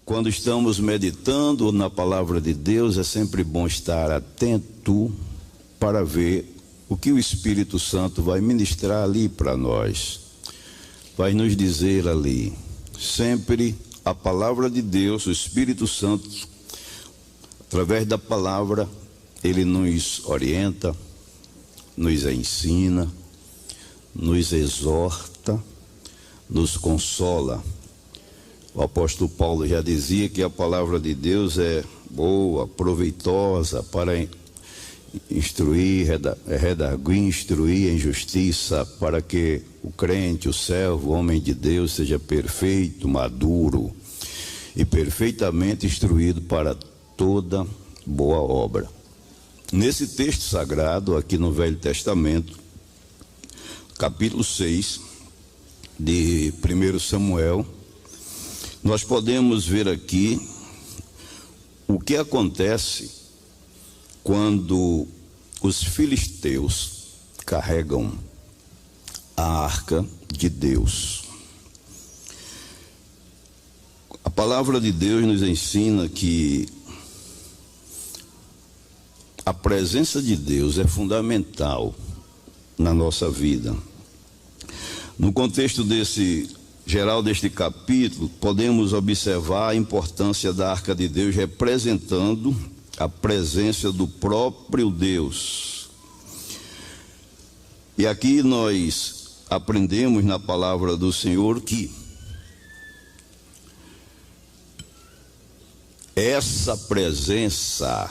Quando estamos meditando na palavra de Deus, é sempre bom estar atento para ver o que o Espírito Santo vai ministrar ali para nós. Vai nos dizer ali. Sempre a palavra de Deus, o Espírito Santo, através da palavra, ele nos orienta, nos ensina, nos exorta, nos consola. O apóstolo Paulo já dizia que a palavra de Deus é boa, proveitosa para instruir, redarguir, instruir em justiça, para que o crente, o servo, o homem de Deus seja perfeito, maduro e perfeitamente instruído para toda boa obra. Nesse texto sagrado, aqui no Velho Testamento, capítulo 6 de 1 Samuel, nós podemos ver aqui o que acontece quando os filisteus carregam a arca de Deus. A palavra de Deus nos ensina que a presença de Deus é fundamental na nossa vida. No contexto geral deste capítulo, podemos observar a importância da arca de Deus representando a presença do próprio Deus. E aqui nós aprendemos na palavra do Senhor que essa presença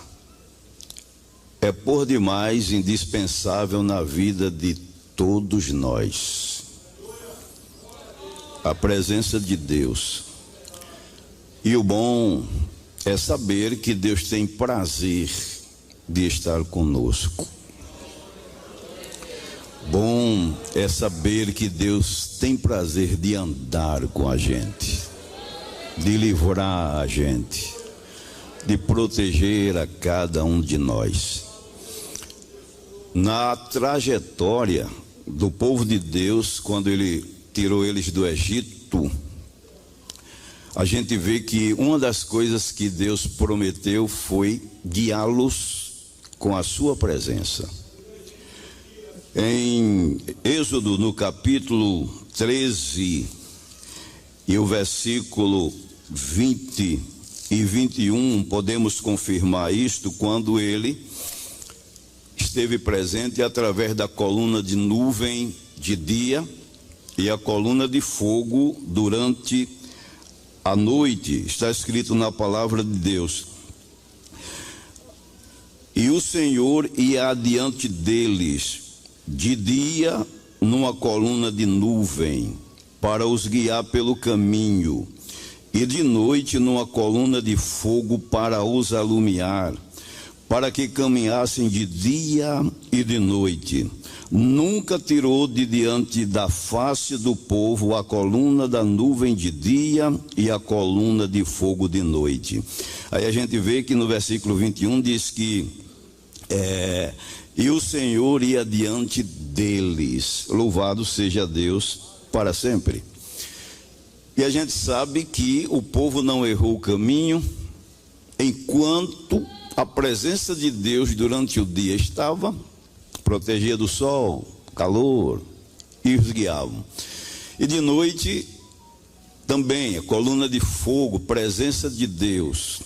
é por demais indispensável na vida de todos nós. A presença de Deus. E o bom é saber que Deus tem prazer de estar conosco. Bom é saber que Deus tem prazer de andar com a gente, de livrar a gente, de proteger a cada um de nós. Na trajetória do povo de Deus, quando Ele tirou eles do Egito, a gente vê que uma das coisas que Deus prometeu foi guiá-los com a sua presença. Em Êxodo, no capítulo 13, e o versículo 20 e 21, podemos confirmar isto, quando ele esteve presente através da coluna de nuvem de dia e a coluna de fogo durante a noite. Está escrito na palavra de Deus: e o Senhor ia adiante deles de dia numa coluna de nuvem para os guiar pelo caminho, e de noite numa coluna de fogo para os alumiar, para que caminhassem de dia e de noite. Nunca tirou de diante da face do povo a coluna da nuvem de dia e a coluna de fogo de noite. Aí a gente vê que no versículo 21 diz que e o Senhor ia diante deles. Louvado seja Deus para sempre. E a gente sabe que o povo não errou o caminho enquanto a presença de Deus durante o dia estava, protegia do sol, calor, e os guiavam. E de noite também a coluna de fogo, presença de Deus.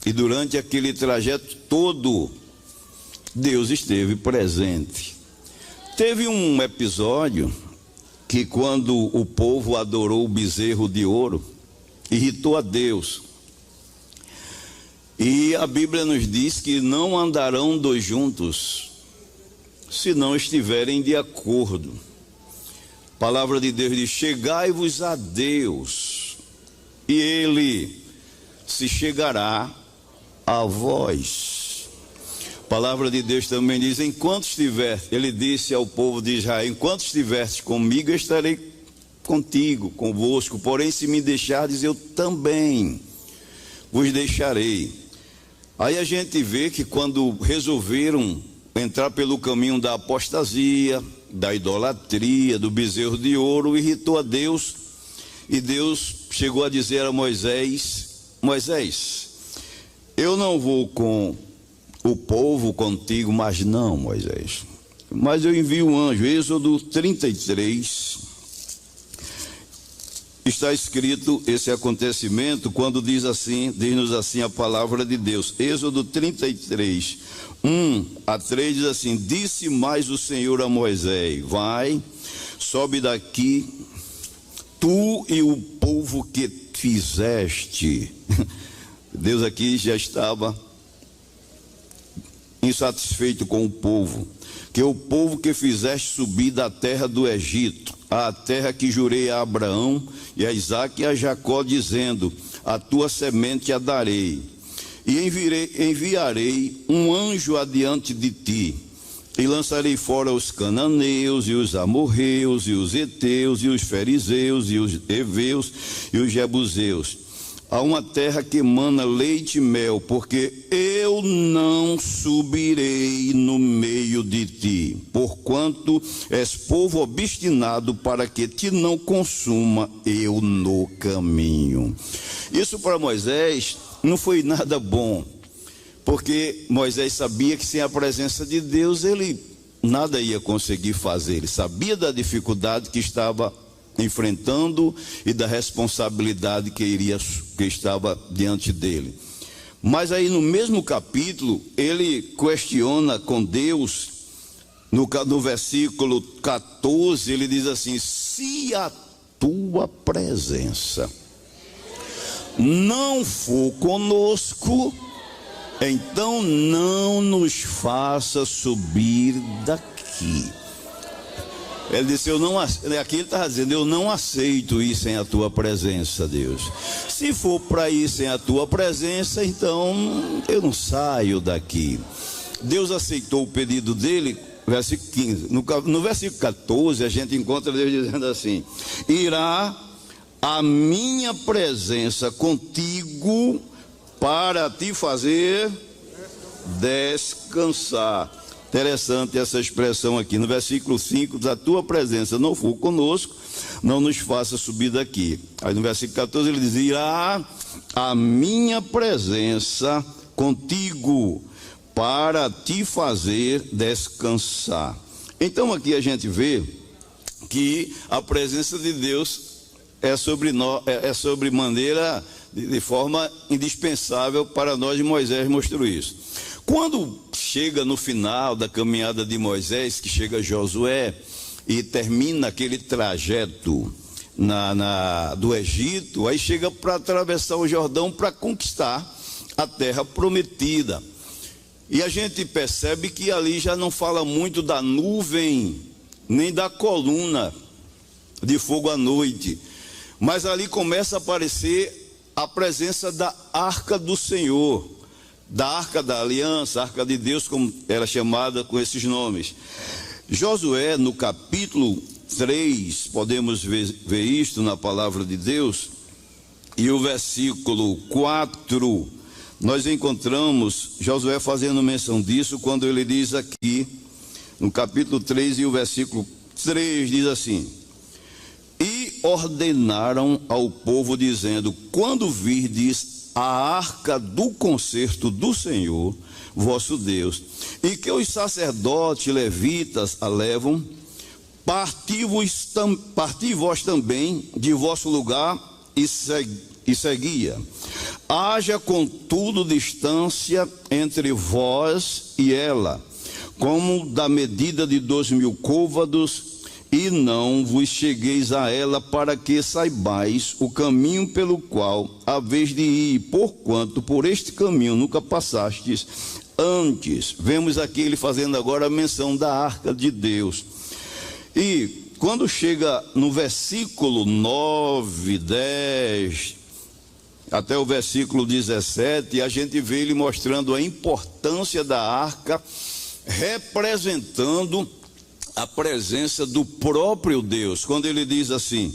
E durante aquele trajeto todo, Deus esteve presente. Teve um episódio que, quando o povo adorou o bezerro de ouro, irritou a Deus. E a Bíblia nos diz que não andarão dois juntos se não estiverem de acordo. A palavra de Deus diz: chegai-vos a Deus, e Ele se chegará a vós. A palavra de Deus também diz: enquanto estiver, Ele disse ao povo de Israel: enquanto estiveres comigo, eu estarei contigo, convosco, porém se me deixardes, eu também vos deixarei. Aí a gente vê que quando resolveram entrar pelo caminho da apostasia, da idolatria, do bezerro de ouro, irritou a Deus, e Deus chegou a dizer a Moisés Moisés, eu não vou com o povo contigo, mas não, Moisés, mas eu envio um anjo. Êxodo 33, está escrito esse acontecimento quando diz-nos assim a palavra de Deus. Êxodo 33, 1-3 diz assim: disse mais o Senhor a Moisés: vai, sobe daqui, tu e o povo que fizeste. Deus aqui já estava insatisfeito com o povo, que o povo que fizeste subir da terra do Egito, a terra que jurei a Abraão e a Isaque e a Jacó, dizendo: a tua semente a darei, e enviarei um anjo adiante de ti, e lançarei fora os cananeus, e os amorreus, e os heteus, e os fariseus, e os heveus, e os jebuseus, a uma terra que emana leite e mel, porque eu não subirei no meio de ti, porquanto és povo obstinado, para que te não consuma eu no caminho. Isso para Moisés não foi nada bom, porque Moisés sabia que sem a presença de Deus ele nada ia conseguir fazer. Ele sabia da dificuldade que estava enfrentando e da responsabilidade que estava diante dele. Mas aí no mesmo capítulo ele questiona com Deus, no versículo 14 ele diz assim: se a tua presença não for conosco, então não nos faça subir daqui. Ele disse, aqui ele estava dizendo, eu não aceito ir sem a tua presença, Deus. Se for para ir sem a tua presença, então eu não saio daqui. Deus aceitou o pedido dele, versículo 15. No versículo 14, a gente encontra Deus dizendo assim: irá a minha presença contigo para te fazer descansar. Interessante essa expressão aqui, no versículo 5, a tua presença não for conosco, não nos faça subir daqui. Aí no versículo 14 ele diz, irá a minha presença contigo para te fazer descansar. Então aqui a gente vê que a presença de Deus é sobre maneira, de forma indispensável para nós, e Moisés mostrou isso. Quando chega no final da caminhada de Moisés, que chega Josué e termina aquele trajeto do Egito, aí chega para atravessar o Jordão para conquistar a terra prometida. E a gente percebe que ali já não fala muito da nuvem, nem da coluna de fogo à noite, mas ali começa a aparecer a presença da Arca do Senhor, da Arca da Aliança, Arca de Deus, como era chamada com esses nomes. Josué, no capítulo 3, podemos ver isto na palavra de Deus, e o versículo 4, nós encontramos Josué fazendo menção disso, quando ele diz aqui, no capítulo 3 e o versículo 3, diz assim: e ordenaram ao povo, dizendo, quando virdes a arca do concerto do Senhor, vosso Deus, e que os sacerdotes levitas a levam, parti vós também de vosso lugar e seguia. Haja contudo distância entre vós e ela, como da medida de 2.000 côvados, e não vos chegueis a ela, para que saibais o caminho pelo qual haveis de ir, porquanto por este caminho nunca passastes antes. Vemos aqui ele fazendo agora a menção da arca de Deus. E quando chega no versículo 9, 10, até o versículo 17, a gente vê ele mostrando a importância da arca, representando a presença do próprio Deus, quando ele diz assim: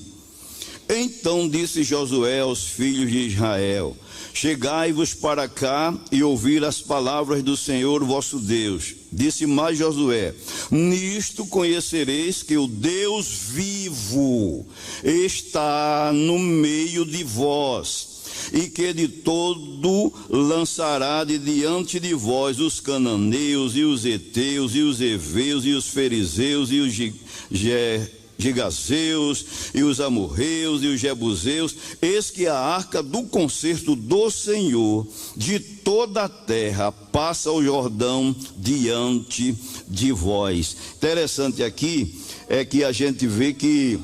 então disse Josué aos filhos de Israel, chegai-vos para cá e ouvir as palavras do Senhor vosso Deus. Disse mais Josué: nisto conhecereis que o Deus vivo está no meio de vós, e que de todo lançará de diante de vós os cananeus, e os heteus, e os heveus, e os fariseus, e os gigazeus, e os amorreus, e os jebuseus. Eis que a arca do concerto do Senhor de toda a terra passa o Jordão diante de vós. Interessante aqui é que a gente vê que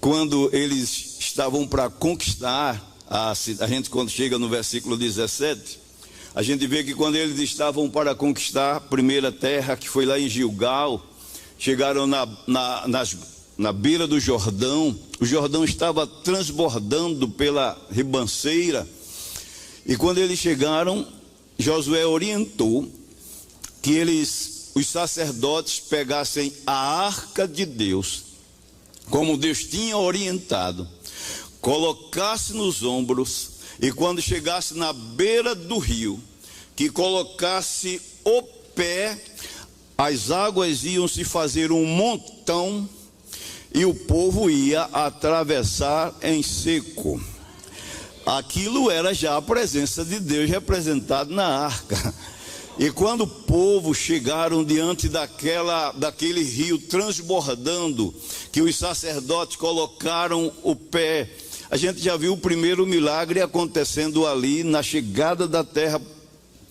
quando eles estavam para conquistar a gente, quando chega no versículo 17, a gente vê que quando eles estavam para conquistar a primeira terra, que foi lá em Gilgal, chegaram na beira do Jordão. O Jordão estava transbordando pela ribanceira, e quando eles chegaram, Josué orientou que os sacerdotes pegassem a arca de Deus, como Deus tinha orientado, colocasse nos ombros, e quando chegasse na beira do rio, que colocasse o pé, as águas iam se fazer um montão, e o povo ia atravessar em seco. Aquilo era já a presença de Deus representada na arca. E quando o povo chegaram diante daquele rio transbordando, que os sacerdotes colocaram o pé, a gente já viu o primeiro milagre acontecendo ali na chegada da terra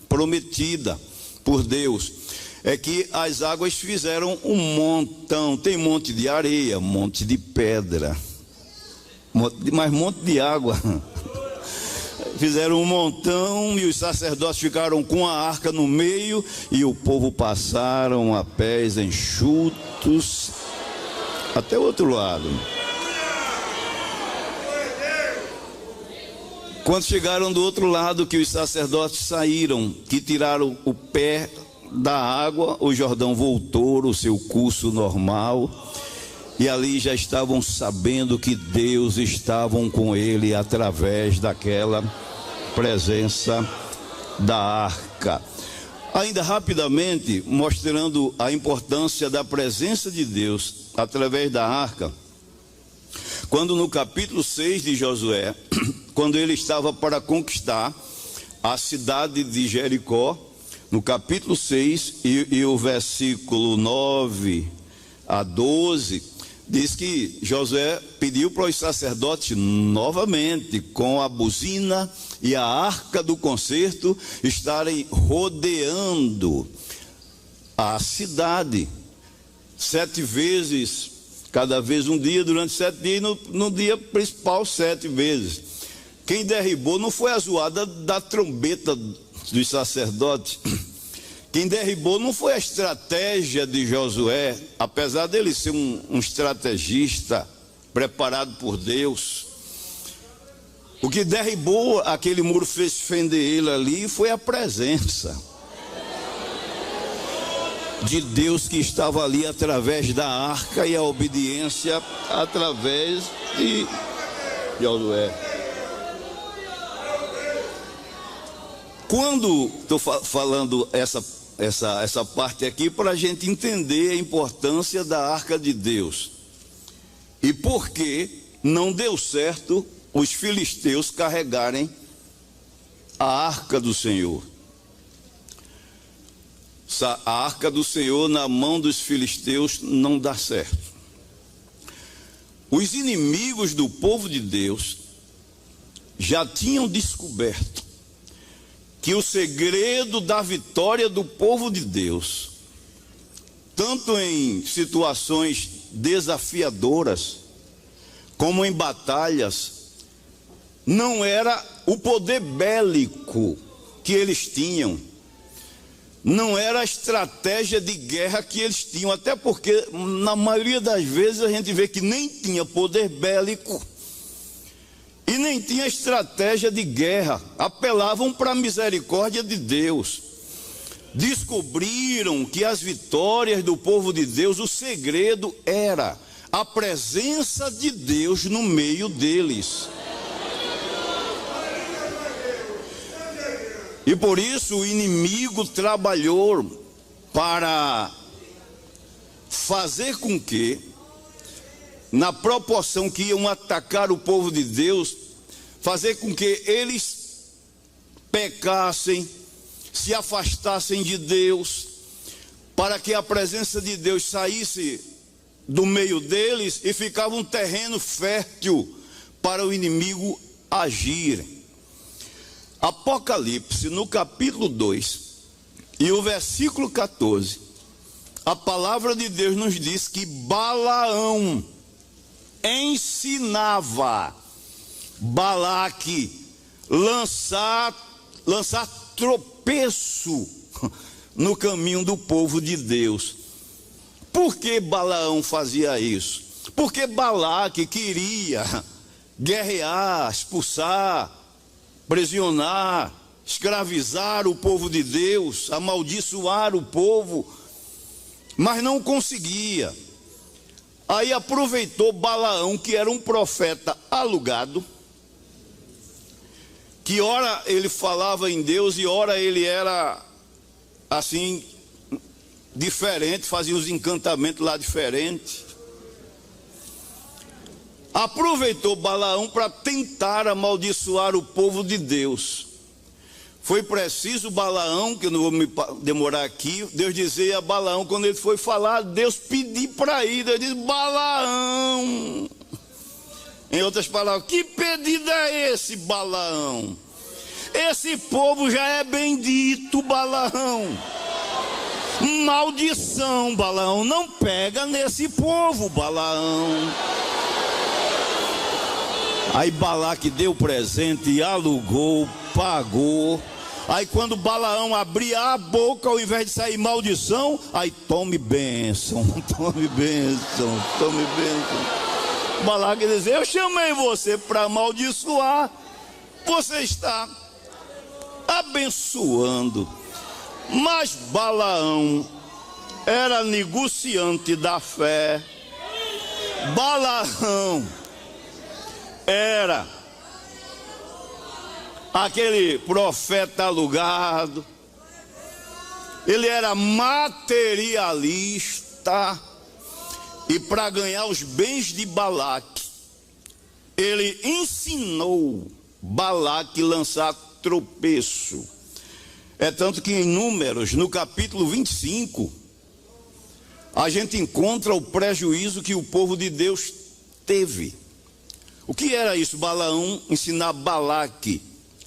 prometida por Deus. É que as águas fizeram um montão. Tem monte de areia, monte de pedra, mas monte de água. Fizeram um montão, e os sacerdotes ficaram com a arca no meio, e o povo passaram a pés enxutos até o outro lado. Quando chegaram do outro lado, que os sacerdotes saíram, que tiraram o pé da água, o Jordão voltou ao seu curso normal, e ali já estavam sabendo que Deus estava com ele através daquela presença da arca. Ainda rapidamente, mostrando a importância da presença de Deus através da arca, quando no capítulo 6 de Josué, quando ele estava para conquistar a cidade de Jericó, no capítulo 6 e o versículo 9 a 12, diz que Josué pediu para os sacerdotes novamente, com a buzina e a arca do concerto, estarem rodeando a cidade 7 vezes, cada vez um dia, durante 7 dias, no dia principal 7 vezes. Quem derribou não foi a zoada da trombeta dos sacerdotes. Quem derribou não foi a estratégia de Josué, apesar dele ser um estrategista preparado por Deus. O que derribou aquele muro, fez fender ele ali, foi a presença de Deus que estava ali através da arca, e a obediência através de Josué. Quando estou falando essa parte aqui, para a gente entender a importância da arca de Deus e por que não deu certo os filisteus carregarem a arca do Senhor. A arca do Senhor na mão dos filisteus não dá certo. Os inimigos do povo de Deus já tinham descoberto que o segredo da vitória do povo de Deus, tanto em situações desafiadoras, como em batalhas, não era o poder bélico que eles tinham, não era a estratégia de guerra que eles tinham, até porque na maioria das vezes a gente vê que nem tinha poder bélico e nem tinha estratégia de guerra, apelavam para a misericórdia de Deus. Descobriram que as vitórias do povo de Deus, o segredo era a presença de Deus no meio deles. E por isso o inimigo trabalhou para fazer com que na proporção que iam atacar o povo de Deus, fazer com que eles pecassem, se afastassem de Deus, para que a presença de Deus saísse do meio deles e ficava um terreno fértil para o inimigo agir. Apocalipse, no capítulo 2 e o versículo 14, a palavra de Deus nos diz que Balaão ensinava Balaque lançar tropeço no caminho do povo de Deus. Por que Balaão fazia isso? Porque Balaque queria guerrear, expulsar, prisionar, escravizar o povo de Deus, amaldiçoar o povo, mas não conseguia. Aí aproveitou Balaão, que era um profeta alugado, que ora ele falava em Deus e ora ele era assim diferente, fazia os encantamentos lá diferentes. Aproveitou Balaão para tentar amaldiçoar o povo de Deus. Foi preciso Balaão, que eu não vou me demorar aqui, Deus dizia a Balaão, quando ele foi falar, Deus pediu para ir, Deus disse: Balaão. Em outras palavras, que pedido é esse, Balaão? Esse povo já é bendito, Balaão. Maldição, Balaão, não pega nesse povo, Balaão. Aí Balaque deu presente, alugou, pagou. Aí quando Balaão abria a boca, ao invés de sair maldição, aí tome bênção, tome bênção, tome bênção. Balaque dizia: eu chamei você para amaldiçoar, você está abençoando. Mas Balaão era negociante da fé. Balaão era aquele profeta alugado, ele era materialista, e para ganhar os bens de Balaque, ele ensinou Balaque a lançar tropeço. É tanto que em Números, no capítulo 25, a gente encontra o prejuízo que o povo de Deus teve. O que era isso? Balaão ensinar Balaque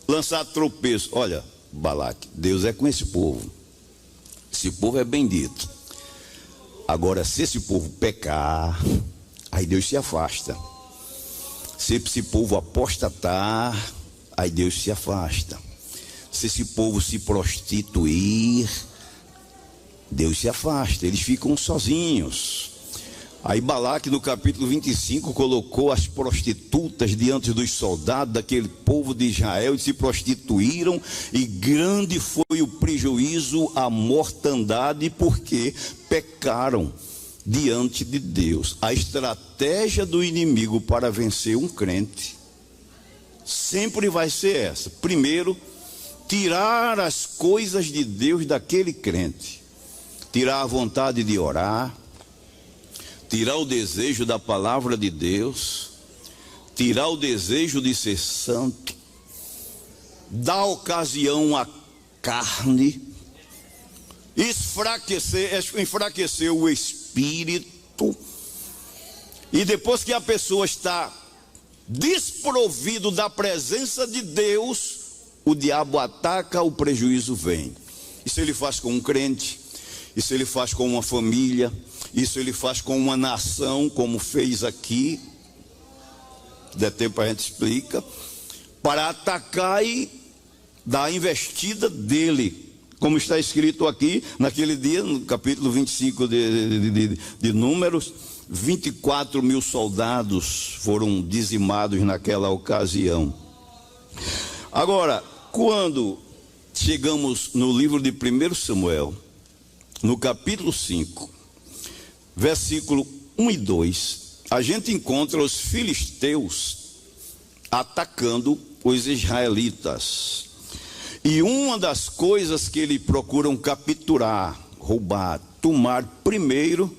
lançar tropeço. Olha, Balaque, Deus é com esse povo. Esse povo é bendito. Agora, se esse povo pecar, aí Deus se afasta. Se esse povo apostatar, aí Deus se afasta. Se esse povo se prostituir, Deus se afasta. Eles ficam sozinhos. Aí Balaque, no capítulo 25, colocou as prostitutas diante dos soldados daquele povo de Israel, e se prostituíram, e grande foi o prejuízo, a mortandade, porque pecaram diante de Deus. A estratégia do inimigo para vencer um crente sempre vai ser essa: primeiro, tirar as coisas de Deus daquele crente, tirar a vontade de orar, tirar o desejo da palavra de Deus, tirar o desejo de ser santo, dar ocasião à carne, enfraquecer o espírito. E depois que a pessoa está desprovido da presença de Deus, o diabo ataca, o prejuízo vem. Isso ele faz com um crente, isso ele faz com uma família, isso ele faz com uma nação, como fez aqui. Se der tempo a gente explica, para atacar e dar a investida dele, como está escrito aqui naquele dia, no capítulo 25 de Números. 24 mil soldados foram dizimados naquela ocasião. Agora, quando chegamos no livro de 1 Samuel, no capítulo 5, versículo 1 e 2, a gente encontra os filisteus atacando os israelitas. E uma das coisas que eles procuram capturar, roubar, tomar primeiro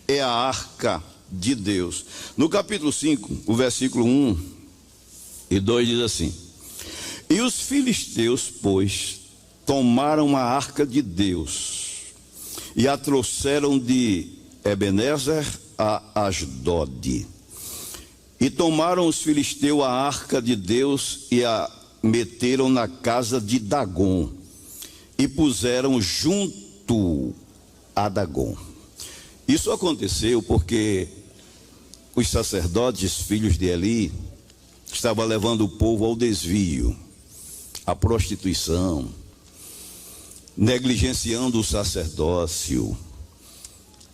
é a arca de Deus. No capítulo 5, o versículo 1 e 2 diz assim: e os filisteus, pois, tomaram a arca de Deus e a trouxeram de Ebenezer a Asdod. E tomaram os filisteus a arca de Deus e a meteram na casa de Dagom e puseram junto a Dagom. Isso aconteceu porque os sacerdotes, filhos de Eli, estavam levando o povo ao desvio, à prostituição, negligenciando o sacerdócio.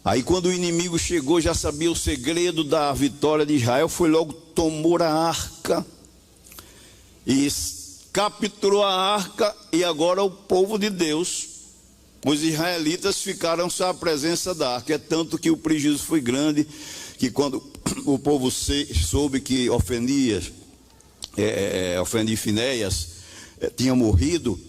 Aí quando o inimigo chegou, já sabia o segredo da vitória de Israel, foi logo, tomou a arca e capturou a arca, e agora o povo de Deus, os israelitas, ficaram só à presença da arca. É tanto que o prejuízo foi grande, que quando o povo soube que ofendia Finéias, tinha morrido,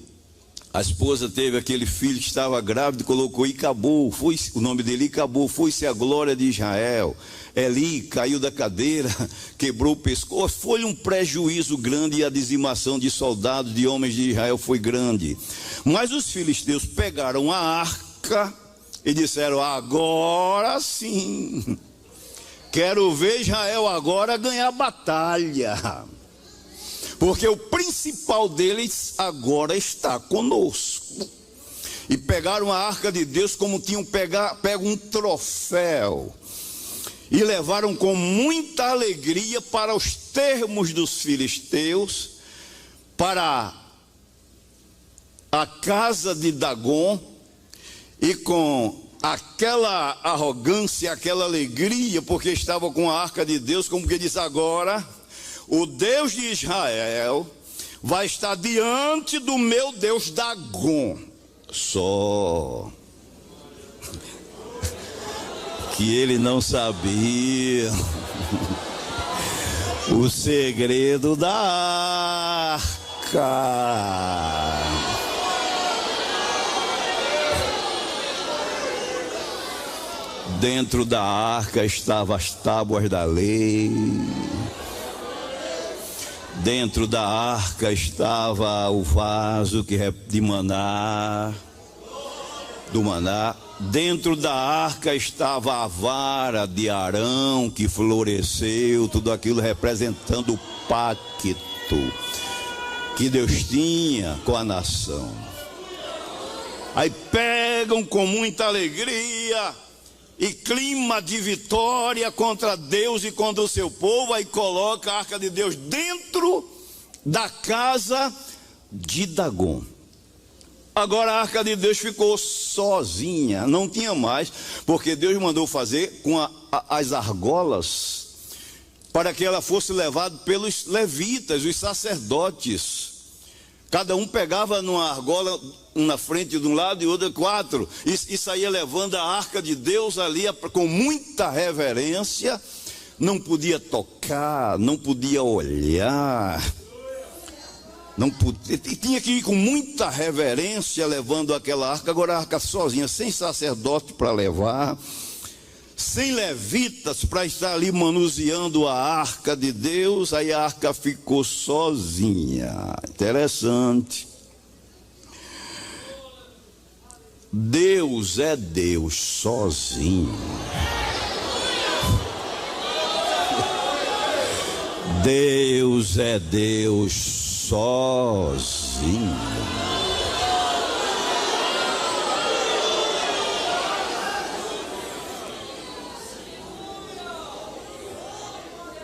a esposa teve aquele filho que estava grávida, colocou Icabô, foi o nome dele, Icabô, foi-se a glória de Israel. Eli caiu da cadeira, quebrou o pescoço, foi um prejuízo grande, e a dizimação de soldados, de homens de Israel foi grande. Mas os filisteus pegaram a arca e disseram: agora sim, quero ver Israel agora ganhar a batalha, porque o principal deles agora está conosco. E pegaram a arca de Deus como tinham pego um troféu, e levaram com muita alegria para os termos dos filisteus, para a casa de Dagom, e com aquela arrogância, aquela alegria, porque estava com a arca de Deus, como que diz: agora o Deus de Israel vai estar diante do meu Deus Dagom. Só que ele não sabia o segredo da arca. Dentro da arca estavam as tábuas da lei. Dentro da arca estava o vaso de maná, do maná. Dentro da arca estava a vara de Arão que floresceu, tudo aquilo representando o pacto que Deus tinha com a nação. Aí pegam com muita alegria e clima de vitória contra Deus e contra o seu povo, aí coloca a arca de Deus dentro da casa de Dagom. Agora a arca de Deus ficou sozinha, não tinha mais, porque Deus mandou fazer com as argolas, para que ela fosse levada pelos levitas, os sacerdotes. Cada um pegava numa argola, um na frente de um lado e outro 4, e saía levando a arca de Deus ali com muita reverência. Não podia tocar, não podia olhar, não podia, tinha que ir com muita reverência levando aquela arca. Agora a arca sozinha, sem sacerdote para levar, sem levitas para estar ali manuseando a arca de Deus. Aí a arca ficou sozinha. Interessante. Deus é Deus sozinho. Deus é Deus sozinho.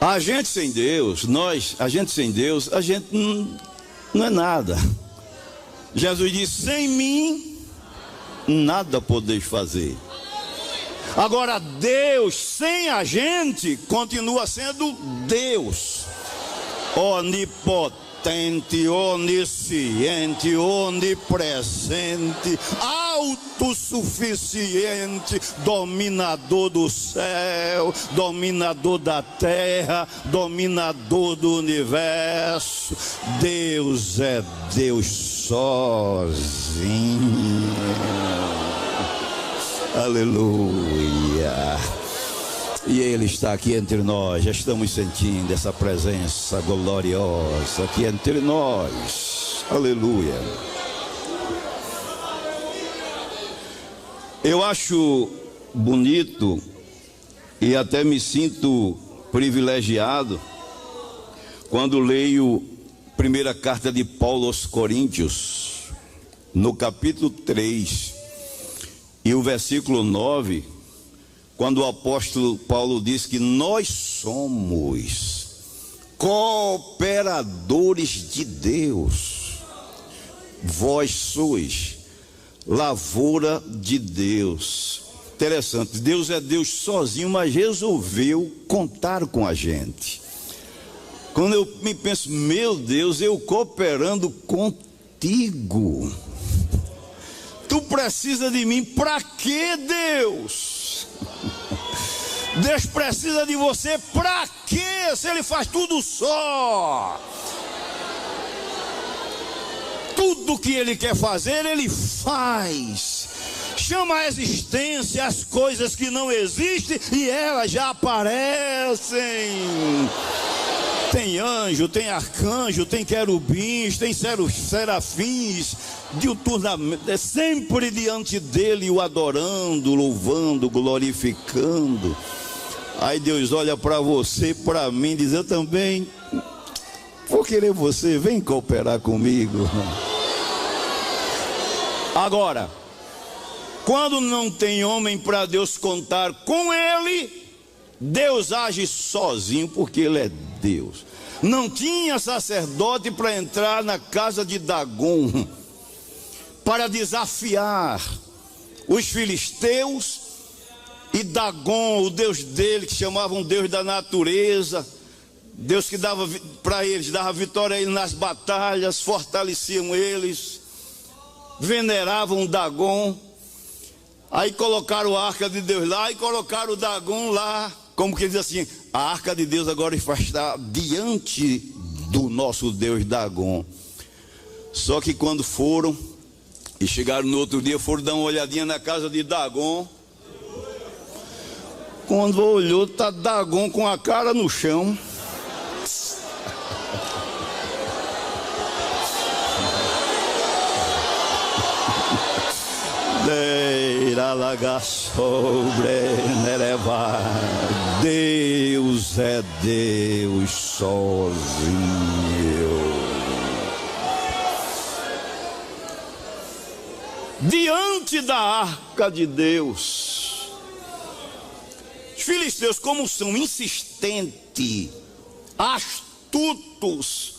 A gente sem Deus, a gente sem Deus, a gente não é nada. Jesus disse: sem mim, nada podeis fazer. Agora Deus sem a gente continua sendo Deus, onipotente, onisciente, onipresente, autossuficiente, dominador do céu, dominador da terra, dominador do universo. Deus é Deus sozinho. Aleluia. E Ele está aqui entre nós. Já estamos sentindo essa presença gloriosa aqui entre nós. Aleluia. Eu acho bonito e até me sinto privilegiado quando leio a primeira carta de Paulo aos Coríntios, no capítulo 3 e o versículo 9, quando o apóstolo Paulo diz que nós somos cooperadores de Deus. Vós sois lavoura de Deus. Interessante, Deus é Deus sozinho, mas resolveu contar com a gente. Quando eu me penso, meu Deus, eu cooperando contigo. Tu precisa de mim, para quê, Deus? Deus precisa de você, para quê? Se Ele faz tudo só. Tudo que Ele quer fazer, Ele faz. Chama a existência as coisas que não existem e elas já aparecem. Tem anjo, tem arcanjo, tem querubins, tem serafins, diuturnamente, sempre diante dele o adorando, louvando, glorificando. Aí Deus olha para você, para mim, diz: eu também vou querer você, vem cooperar comigo. Agora, quando não tem homem para Deus contar com ele, Deus age sozinho, porque Ele é Deus. Não tinha sacerdote para entrar na casa de Dagom para desafiar os filisteus, e Dagom, o Deus dele, que chamavam Deus da natureza, Deus que dava para eles, dava vitória a eles nas batalhas, fortaleciam eles, veneravam Dagom. Aí colocaram a arca de Deus lá e colocaram o Dagom lá, como que diz assim: a arca de Deus agora está diante do nosso Deus Dagom. Só que quando foram e chegaram no outro dia, foram dar uma olhadinha na casa de Dagom. Quando olhou, está Dagom com a cara no chão. Deus é Deus sozinho. Diante da arca de Deus, os filisteus, como são insistentes, astutos,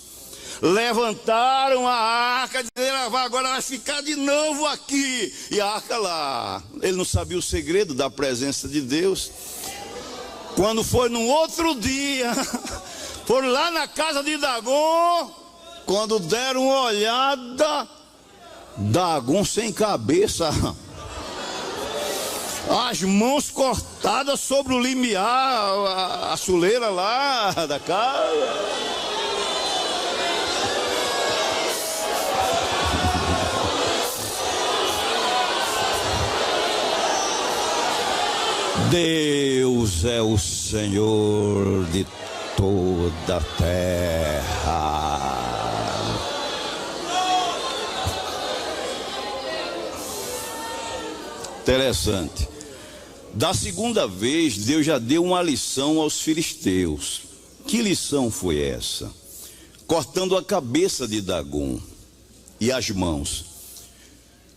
levantaram a arca, disseram: agora vai ficar de novo aqui. E a arca lá, ele não sabia o segredo da presença de Deus. Quando foi no outro dia, foram lá na casa de Dagom. Quando deram uma olhada, Dagom sem cabeça, as mãos cortadas sobre o limiar, a soleira lá da casa. Deus é o Senhor de toda a terra. Interessante. Da segunda vez, Deus já deu uma lição aos filisteus. Que lição foi essa? Cortando a cabeça de Dagom e as mãos.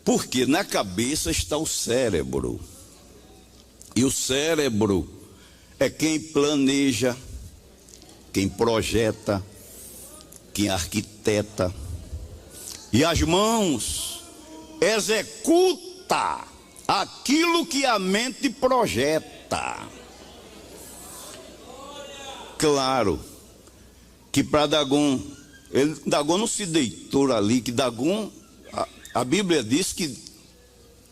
Porque na cabeça está o cérebro. E o cérebro é quem planeja, quem projeta, quem arquiteta. E as mãos executa aquilo que a mente projeta. Claro que para Dagom, Dagom não se deitou ali, que Dagom, a Bíblia diz que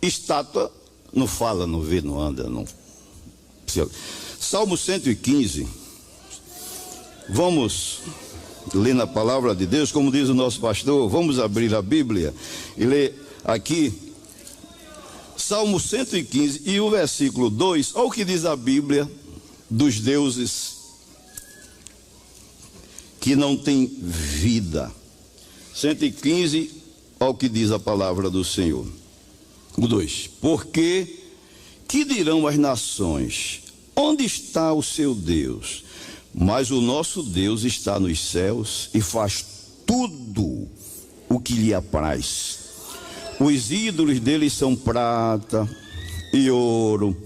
estátua não fala, não vê, não anda, não. Salmo 115. Vamos ler na palavra de Deus, como diz o nosso pastor. Vamos abrir a Bíblia e ler aqui Salmo 115 e o versículo 2. Olha o que diz a Bíblia dos deuses que não têm vida. 115, ao que diz a palavra do Senhor. O 2. Porque que dirão as nações? Onde está o seu Deus? Mas o nosso Deus está nos céus e faz tudo o que lhe apraz. Os ídolos deles são prata e ouro,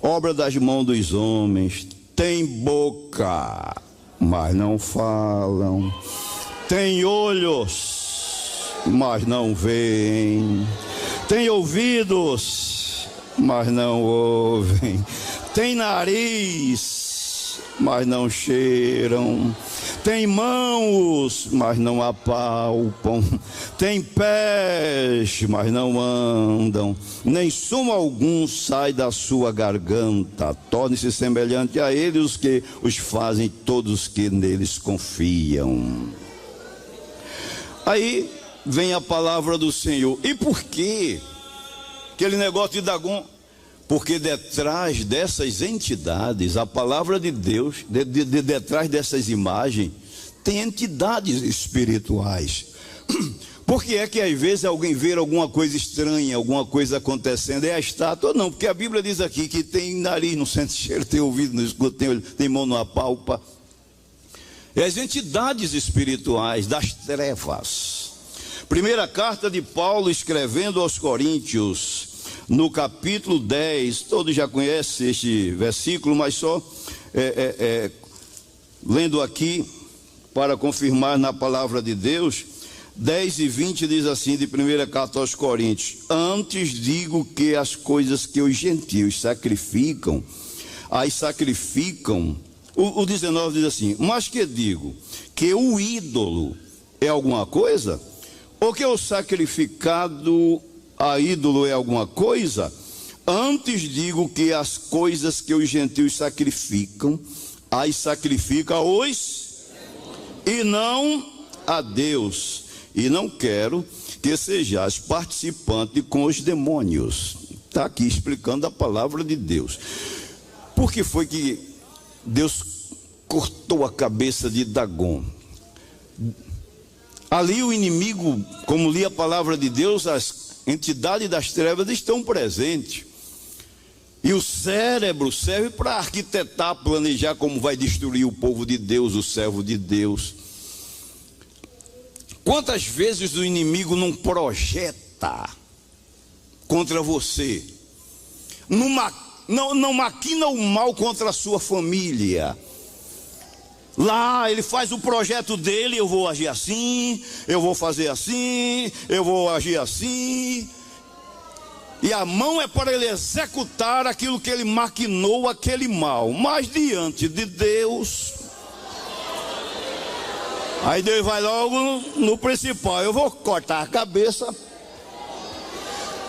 obra das mãos dos homens. Tem boca, mas não falam. Tem olhos, mas não veem. Tem ouvidos, mas não ouvem. Tem nariz, mas não cheiram. Tem mãos, mas não apalpam. Tem pés, mas não andam. Nem som algum sai da sua garganta. Torne-se semelhante a eles os que os fazem, todos que neles confiam. Aí vem a palavra do Senhor. E por quê? Aquele negócio de Dagon. Porque detrás dessas entidades, a palavra de Deus, detrás dessas imagens, tem entidades espirituais. Por que é que às vezes alguém vê alguma coisa estranha, alguma coisa acontecendo? É a estátua? Não, porque a Bíblia diz aqui que tem nariz, não sente cheiro, tem ouvido, não escuta, tem mão, não apalpa. É as entidades espirituais das trevas. Primeira carta de Paulo escrevendo aos Coríntios, no capítulo 10, todos já conhecem este versículo, mas só lendo aqui para confirmar na palavra de Deus, 10 e 20 diz assim, de primeira carta aos Coríntios: antes digo que as coisas que os gentios sacrificam, as sacrificam. O 19 diz assim: mas que digo? Que o ídolo é alguma coisa? Ou que o sacrificado a ídolo é alguma coisa? Antes digo que as coisas que os gentios sacrificam, as sacrifica os e não a Deus. E não quero que sejais participante com os demônios. Está aqui explicando a palavra de Deus. Por que foi que Deus cortou a cabeça de Dagon? Ali o inimigo, como li a palavra de Deus, as entidades das trevas estão presentes. E o cérebro serve para arquitetar, planejar como vai destruir o povo de Deus, o servo de Deus. Quantas vezes o inimigo não projeta contra você? Não maquina o mal contra a sua família. Lá ele faz o projeto dele: eu vou agir assim, eu vou fazer assim, eu vou agir assim. E a mão é para ele executar aquilo que ele maquinou, aquele mal. Mas diante de Deus, aí Deus vai logo no principal: eu vou cortar a cabeça,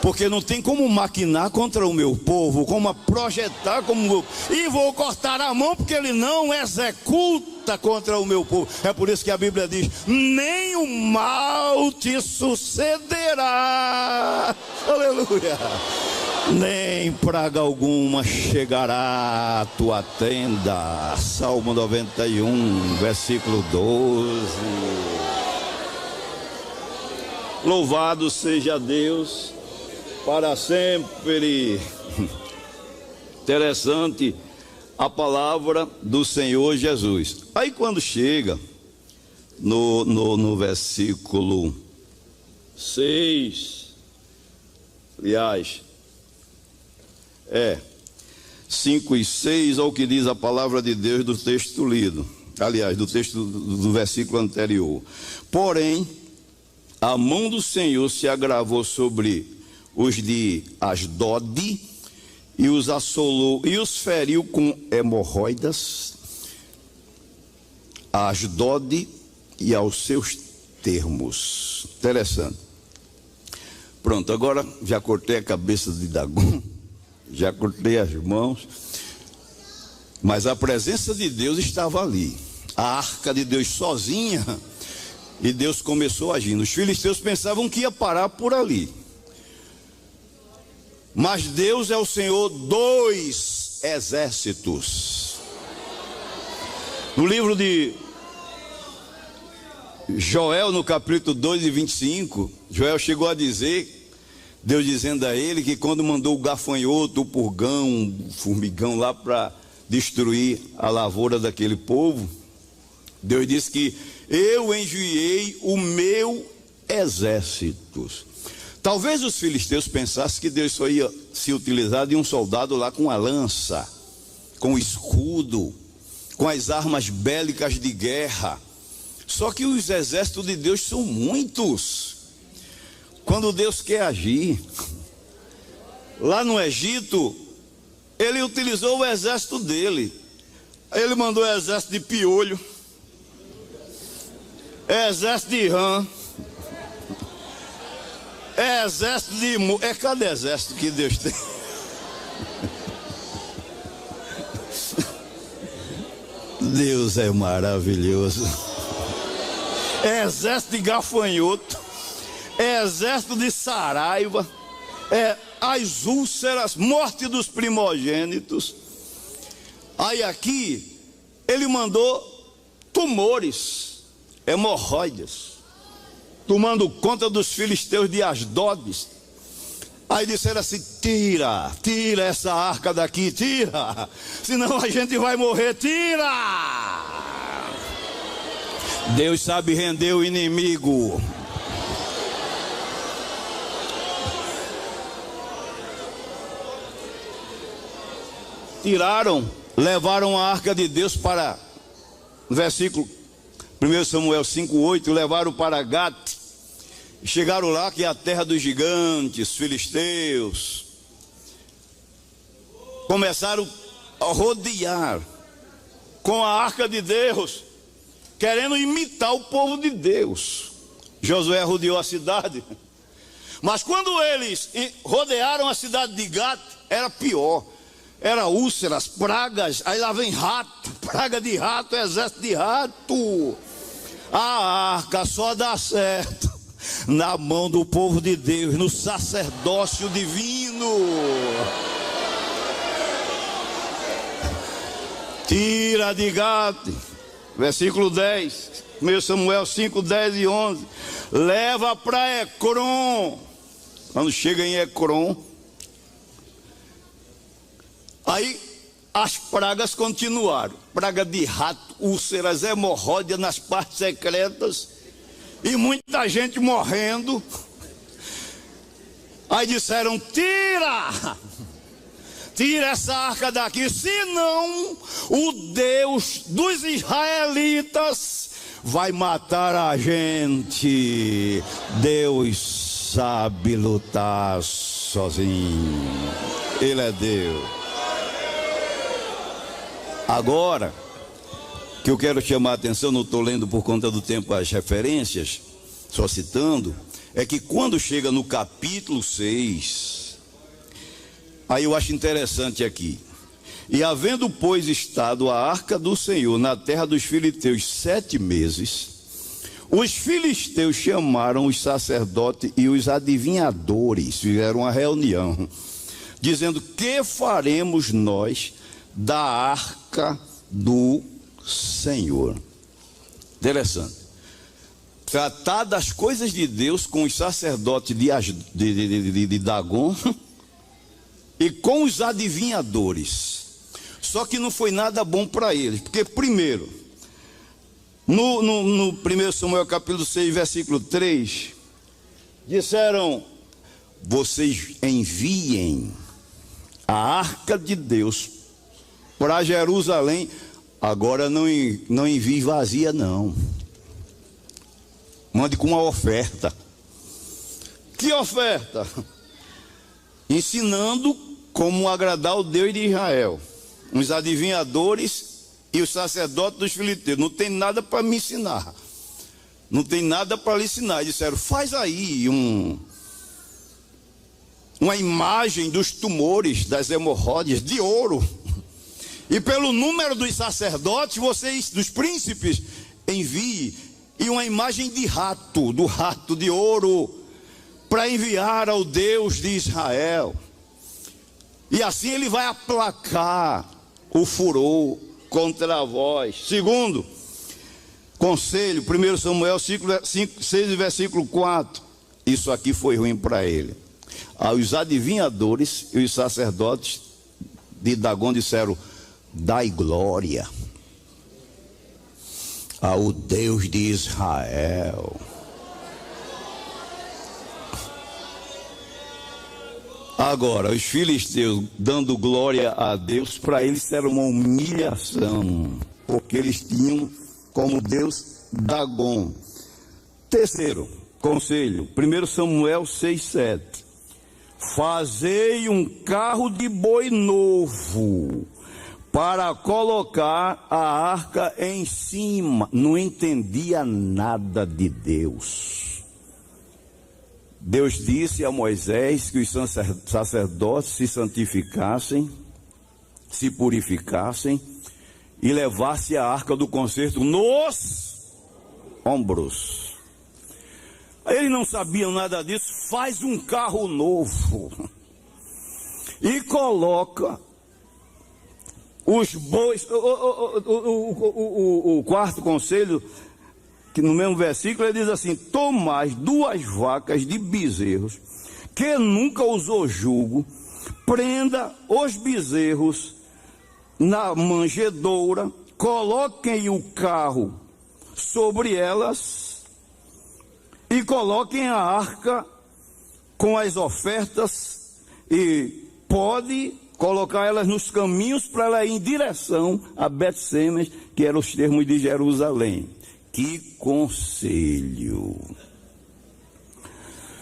porque não tem como maquinar contra o meu povo, como projetar, e vou cortar a mão, porque ele não executa contra o meu povo. É por isso que a Bíblia diz: nem o mal te sucederá, aleluia, nem praga alguma chegará à tua tenda. Salmo 91, versículo 12. Louvado seja Deus para sempre. Interessante a palavra do Senhor Jesus. Aí quando chega no versículo 6, aliás, 5 e 6, ao que diz a palavra de Deus do texto lido, aliás, do texto do versículo anterior: porém, a mão do Senhor se agravou sobre os de Asdod e os assolou e os feriu com hemorroidas, a Asdod e aos seus termos. Interessante. Pronto, agora já cortei a cabeça de Dagon, já cortei as mãos, mas a presença de Deus estava ali, a arca de Deus sozinha, e Deus começou agindo. Os filisteus pensavam que ia parar por ali, mas Deus é o Senhor dos exércitos. No livro de Joel, no capítulo 2 e 25, Joel chegou a dizer, Deus dizendo a ele, que quando mandou o gafanhoto, o purgão, o formigão lá para destruir a lavoura daquele povo, Deus disse que eu enviei o meu exército. Talvez os filisteus pensassem que Deus só ia se utilizar de um soldado lá com a lança, com o escudo, com as armas bélicas de guerra. Só que os exércitos de Deus são muitos. Quando Deus quer agir, lá no Egito, ele utilizou o exército dele. Ele mandou o exército de piolho, exército de rã, exército de... cada exército que Deus tem. Deus é maravilhoso. Exército de gafanhoto, exército de saraiva, as úlceras, morte dos primogênitos. Aí aqui ele mandou tumores, hemorroidas, tomando conta dos filisteus de Asdod. Aí disseram assim: tira essa arca daqui, tira, senão a gente vai morrer, tira. Deus sabe render o inimigo. Tiraram, levaram a arca de Deus para, versículo 1 Samuel 5:8, levaram para Gat. Chegaram lá, que é a terra dos gigantes, filisteus. Começaram a rodear com a arca de Deus, querendo imitar o povo de Deus. Josué rodeou a cidade, mas quando eles rodearam a cidade de Gat, era pior. Era úlceras, pragas, aí lá vem rato, praga de rato, exército de rato. A arca só dá certo na mão do povo de Deus, no sacerdócio divino. Tira de Gate, versículo 10, 1 Samuel 5, 10 e 11. Leva para Ecrom. Quando chega em Ecrom, aí as pragas continuaram. Praga de rato, úlceras, hemorroidas nas partes secretas, e muita gente morrendo. Aí disseram: tira essa arca daqui, senão o Deus dos israelitas vai matar a gente. Deus sabe lutar sozinho, Ele é Deus. Agora que eu quero chamar a atenção, não estou lendo por conta do tempo as referências, só citando, é que quando chega no capítulo 6, aí eu acho interessante aqui: e havendo, pois, estado a arca do Senhor na terra dos filisteus 7 meses, os filisteus chamaram os sacerdotes e os adivinhadores, fizeram uma reunião, dizendo: que faremos nós da arca do Senhor? Interessante. Tratar das coisas de Deus com os sacerdotes de Dagon e com os adivinhadores. Só que não foi nada bom para eles, porque primeiro, no 1 Samuel capítulo 6, versículo 3, disseram: vocês enviem a arca de Deus para Jerusalém. Agora não envie vazia, não. Mande com uma oferta. Que oferta? Ensinando como agradar o Deus de Israel. Os adivinhadores e os sacerdotes dos filisteus. Não tem nada para me ensinar. Não tem nada para lhe ensinar. E disseram: faz aí uma imagem dos tumores, das hemorroidas, de ouro. E pelo número dos sacerdotes, vocês, dos príncipes, envie. E uma imagem de rato, do rato de ouro, para enviar ao Deus de Israel. E assim ele vai aplacar o furor contra vós. Segundo conselho, 1 Samuel 6, versículo 4. Isso aqui foi ruim para ele. Os adivinhadores e os sacerdotes de Dagom disseram: dai glória ao Deus de Israel. Agora, os filisteus dando glória a Deus, para eles era uma humilhação, porque eles tinham como Deus Dagom. Terceiro conselho, 1 Samuel 6,7. Fazei um carro de boi novo para colocar a arca em cima. Não entendia nada de Deus. Deus disse a Moisés que os sacerdotes se santificassem, se purificassem e levassem a arca do concerto nos ombros. Eles não sabiam nada disso. Faz um carro novo e coloca os bois. O quarto conselho, que no mesmo versículo ele diz assim: tomai 2 vacas de bezerros, que nunca usou jugo, prenda os bezerros na manjedoura, coloquem o carro sobre elas e coloquem a arca com as ofertas, e pode colocar elas nos caminhos para ela ir em direção a Bet-Semes, que eram os termos de Jerusalém. Que conselho!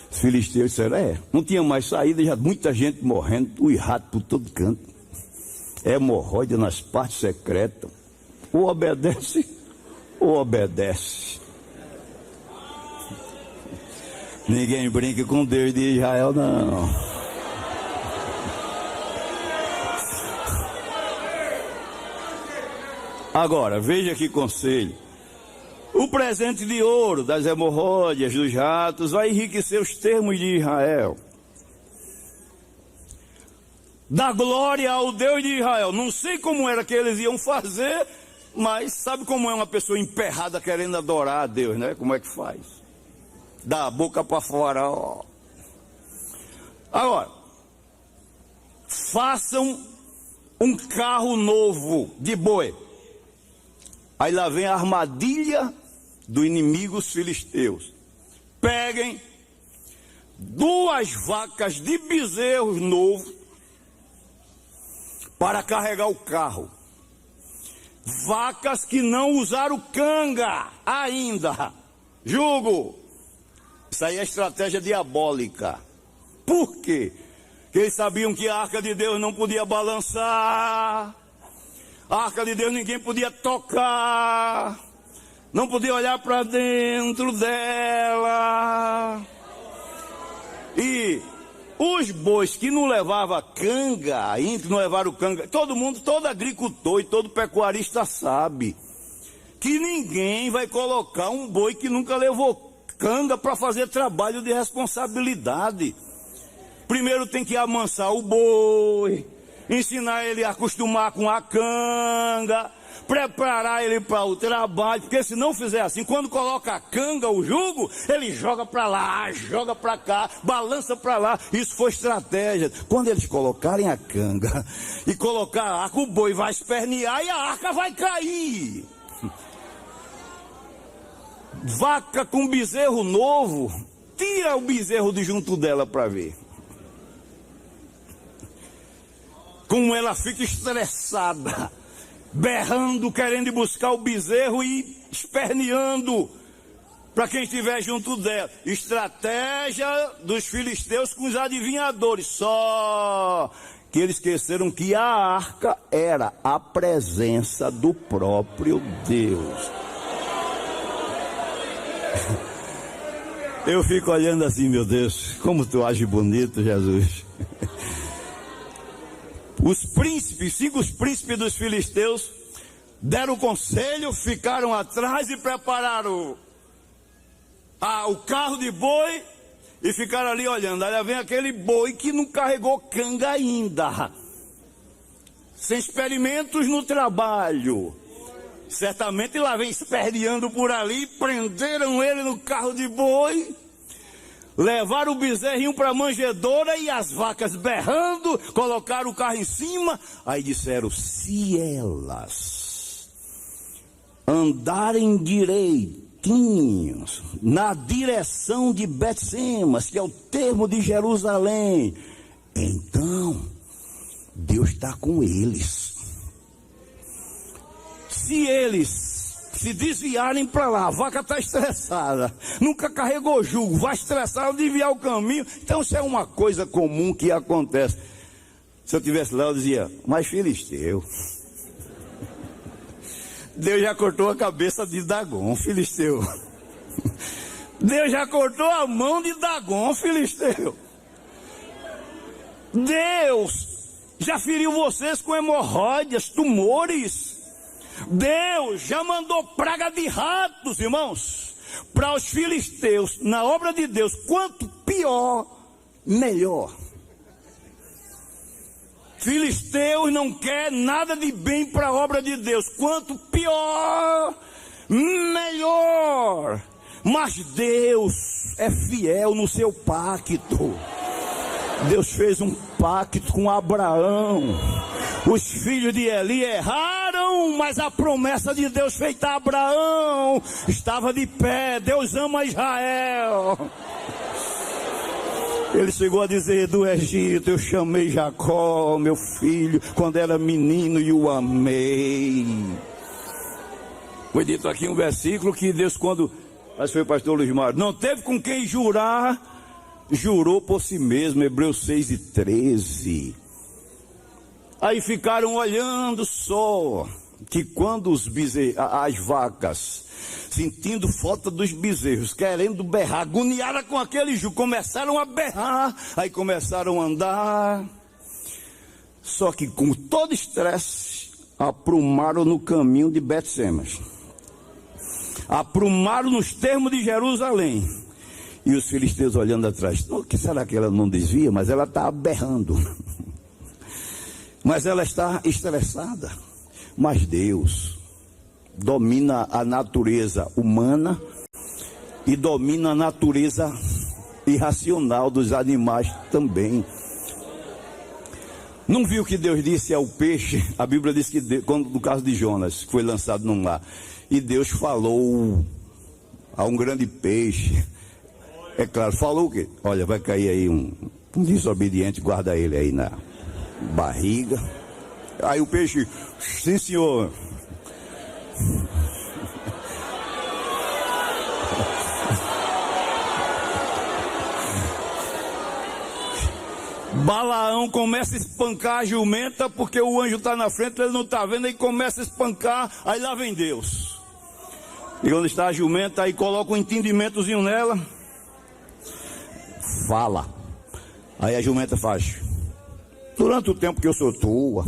Os filisteus disseram: não tinha mais saída, já muita gente morrendo, os ratos por todo canto, hemorroida nas partes secretas, ou obedece, ou obedece. Ninguém brinca com Deus de Israel, não. Agora, veja que conselho. O presente de ouro das hemorroidas, dos ratos, vai enriquecer os termos de Israel. Dá glória ao Deus de Israel. Não sei como era que eles iam fazer, mas sabe como é uma pessoa emperrada querendo adorar a Deus, né? Como é que faz? Dá a boca para fora, ó. Agora, façam um carro novo de boi. Aí lá vem a armadilha do inimigo, os filisteus. Peguem 2 vacas de bezerros novos para carregar o carro. Vacas que não usaram canga ainda. Jugo. Isso aí é estratégia diabólica. Por quê? Porque eles sabiam que a arca de Deus não podia balançar. A arca de Deus ninguém podia tocar, não podia olhar para dentro dela. E os bois que não levavam canga, ainda não levaram canga, todo agricultor e todo pecuarista sabe que ninguém vai colocar um boi que nunca levou canga para fazer trabalho de responsabilidade. Primeiro tem que amansar o boi, ensinar ele a acostumar com a canga, preparar ele para o trabalho, porque se não fizer assim, quando coloca a canga, o jugo, ele joga para lá, joga para cá, balança para lá. Isso foi estratégia. Quando eles colocarem a canga e colocar a arca, o boi vai espernear e a arca vai cair. Vaca com bezerro novo, tira o bezerro de junto dela para ver como ela fica estressada, berrando, querendo ir buscar o bezerro e esperneando para quem estiver junto dela. Estratégia dos filisteus com os adivinhadores. Só que eles esqueceram que a arca era a presença do próprio Deus. Eu fico olhando assim, meu Deus, como tu age bonito, Jesus. Os príncipes, 5 príncipes dos filisteus, deram conselho, ficaram atrás e prepararam o carro de boi e ficaram ali olhando. Aí vem aquele boi que não carregou canga ainda. sem experimentos no trabalho. Certamente lá vem esperneando por ali, prenderam ele no carro de boi, levaram o bezerrinho para a manjedoura e as vacas berrando, colocaram o carro em cima. Aí disseram, se elas andarem direitinhos na direção de Betsemas, que é o termo de Jerusalém, então Deus está com eles. Se eles se desviarem para lá, a vaca está estressada, nunca carregou jugo, vai estressar, desviar o caminho. Então isso é uma coisa comum que acontece. Se eu estivesse lá, eu dizia, mas filisteu, Deus já cortou a cabeça de Dagon, filisteu. Deus já cortou a mão de Dagon, filisteu. Deus já feriu vocês com hemorroidas, tumores. Deus já mandou praga de ratos, irmãos, para os filisteus. Na obra de Deus, quanto pior, melhor. Filisteus não quer nada de bem para a obra de Deus. Quanto pior, melhor. Mas Deus é fiel no seu pacto. Deus fez um pacto com Abraão. Os filhos de Eli erraram, mas a promessa de Deus feita a Abraão estava de pé. Deus ama Israel. Ele chegou a dizer, do Egito eu chamei Jacó, meu filho, quando era menino, e o amei. Foi dito aqui um versículo que Deus, quando, acho que foi o pastor Luiz Mário, não teve com quem jurar, jurou por si mesmo. Hebreus 6:13. Aí ficaram olhando só, que quando as vacas, sentindo falta dos bezerros, querendo berrar, agoniaram com aquele jugo, começaram a berrar, aí começaram a andar. Só que com todo estresse, aprumaram no caminho de Betsemas, aprumaram nos termos de Jerusalém. E os filisteus olhando atrás, o que será que ela não desvia? Mas ela está berrando. Mas ela está estressada. Mas Deus domina a natureza humana e domina a natureza irracional dos animais também. Não viu o que Deus disse ao peixe? A Bíblia diz que Deus, quando, no caso de Jonas, que foi lançado num mar, e Deus falou a um grande peixe. É claro, falou o quê? Olha, vai cair aí um desobediente, guarda ele aí na barriga. Aí o peixe, sim senhor. Balaão começa a espancar a jumenta, porque o anjo está na frente, ele não está vendo, aí começa a espancar, aí lá vem Deus. E onde está a jumenta, aí coloca um entendimentozinho nela, fala. Aí a jumenta faz, durante o tempo que eu sou tua,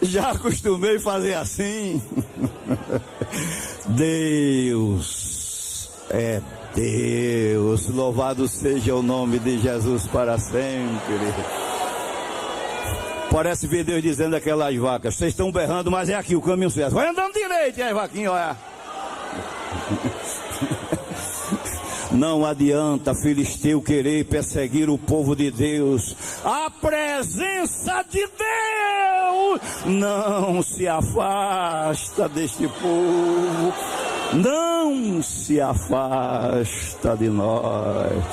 já acostumei a fazer assim. Deus é Deus, louvado seja o nome de Jesus para sempre. Parece ver Deus dizendo àquelas vacas, vocês estão berrando, mas é aqui o caminho certo, vai andando direito, e aí vaquinha, olha. Não adianta filisteu querer perseguir o povo de Deus. A presença de Deus não se afasta deste povo. Não se afasta de nós.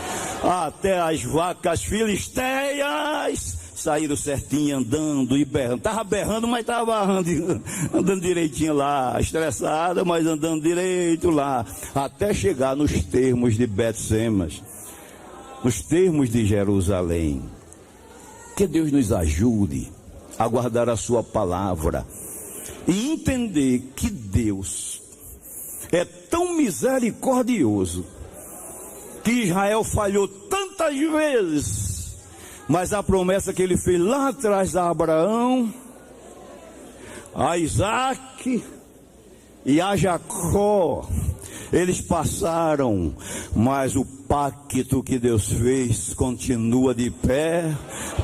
Até as vacas filisteias saíram certinho, andando e berrando. Estava berrando, mas estava andando direitinho lá. Estressada, mas andando direito lá. Até chegar nos termos de Betsemas, nos termos de Jerusalém. Que Deus nos ajude a guardar a sua palavra e entender que Deus é tão misericordioso que Israel falhou tantas vezes. Mas a promessa que ele fez lá atrás a Abraão, a Isaac e a Jacó, Eles passaram, mas o pacto que Deus fez continua de pé,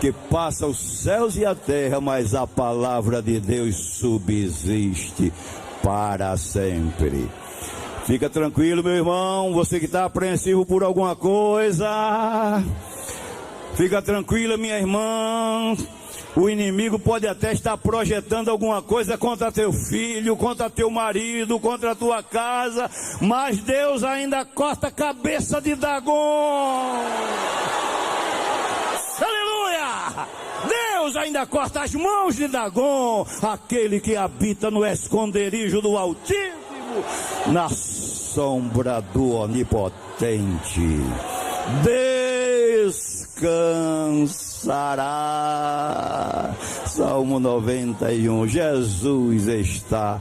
que passa os céus e a terra, mas a palavra de Deus subsiste para sempre. Fica tranquilo, meu irmão, você que está apreensivo por alguma coisa, fica tranquila, minha irmã. O inimigo pode até estar projetando alguma coisa contra teu filho, contra teu marido, contra a tua casa, mas Deus ainda corta a cabeça de Dagon. Aleluia! Deus ainda corta as mãos de Dagon, aquele que habita no esconderijo do Altíssimo, na sombra do Onipotente. Descansará. Salmo 91. Jesus está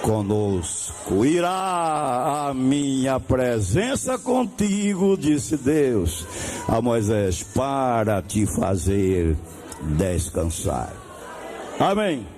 conosco. Irá a minha presença contigo, disse Deus a Moisés, para te fazer descansar. Amém.